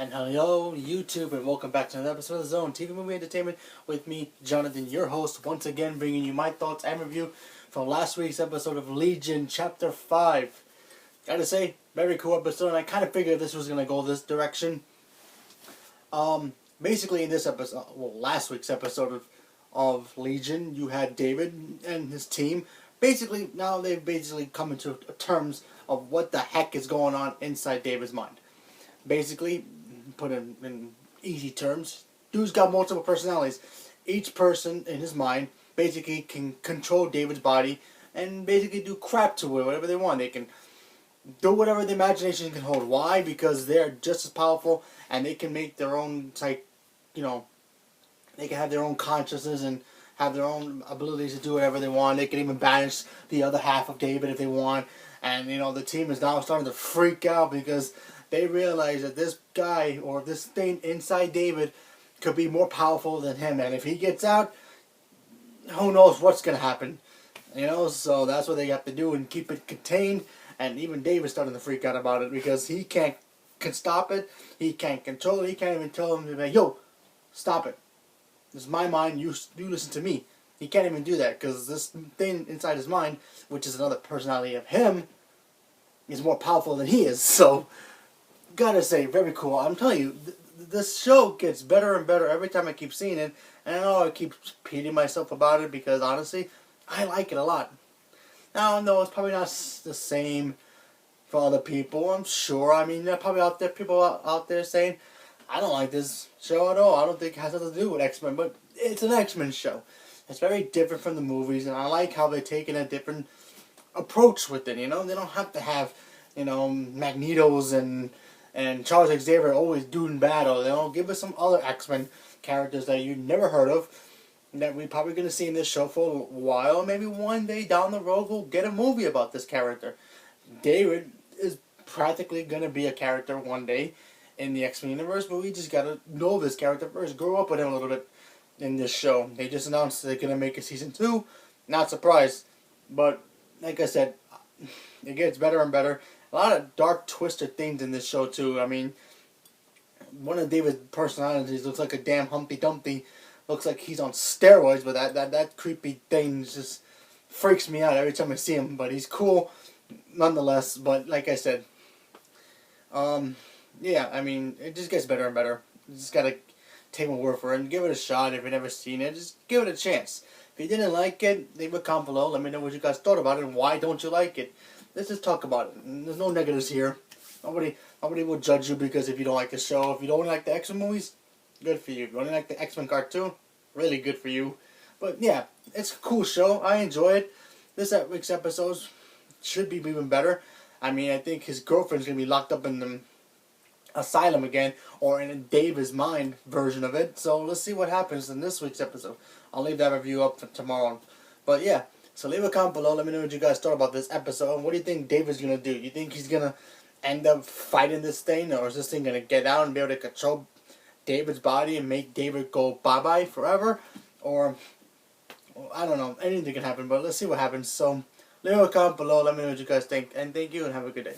And hello, YouTube, and welcome back to another episode of The Zone TV Movie Entertainment with me, Jonathan, your host, once again bringing you my thoughts and review from last week's episode of Legion, Chapter 5. Gotta say, very cool episode, and I kind of figured this was gonna go this direction. Basically in this episode, last week's episode of Legion, you had David and his team. Basically, now they've basically come into terms of what the heck is going on inside David's mind. Basically, put in easy terms, dude's got multiple personalities. Each person in his mind basically can control David's body and basically do crap to it, whatever they want. They can do whatever the imagination can hold. Why? Because they're just as powerful and they can make their own, they can have their own consciousness and have their own abilities to do whatever they want. They can even banish the other half of David if they want. And, the team is now starting to freak out because they realize that this guy or this thing inside David could be more powerful than him. And if he gets out, who knows what's going to happen. So that's what they have to do and keep it contained. And even David's starting to freak out about it because he can stop it. He can't control it. He can't even tell him to be like, yo, stop it. This is my mind. You listen to me. He can't even do that because this thing inside his mind, which is another personality of him, is more powerful than he is. So, gotta say, very cool. I'm telling you, this show gets better and better every time I keep seeing it. And I know I keep repeating myself about it because, honestly, I like it a lot. Now, no, it's probably not the same for other people, I'm sure. I mean, there are probably people out there saying, I don't like this show at all. I don't think it has nothing to do with X-Men, but it's an X-Men show. It's very different from the movies, and I like how they're taking a different approach with it, They don't have to have, Magnetos and Charles Xavier always doing battle. They don't give us some other X-Men characters that you never heard of that we're probably going to see in this show for a while. Maybe one day down the road we'll get a movie about this character. David is practically going to be a character one day in the X-Men universe, but we just got to know this character first, grow up with him a little bit in this show. They just announced they're going to make a season 2. Not surprised, but like I said, it gets better and better. A lot of dark, twisted things in this show too. I mean, one of David's personalities looks like a damn Humpty Dumpty. Looks like he's on steroids, but that creepy thing just freaks me out every time I see him. But he's cool nonetheless. But like I said, yeah, I mean, it just gets better and better. You just gotta take my word for it and give it a shot. If you've never seen it, just give it a chance. If you didn't like it, leave a comment below. Let me know what you guys thought about it and why don't you like it. Let's just talk about it. There's no negatives here. Nobody will judge you because if you don't like the show. If you don't like the X-Men movies, good for you. If you only like the X-Men cartoon, really good for you. But yeah, it's a cool show. I enjoy it. This week's episodes should be even better. I mean, I think his girlfriend's going to be locked up in the asylum again, or in David's mind version of it. So let's see what happens in this week's episode. I'll leave that review up for tomorrow. But yeah, so leave a comment below. Let me know what you guys thought about this episode. And what do you think David's going to do? You think he's going to end up fighting this thing, or is this thing going to get out and be able to control David's body and make David go bye-bye forever? Or, I don't know, anything can happen, but let's see what happens. So leave a comment below. Let me know what you guys think. And thank you, and have a good day.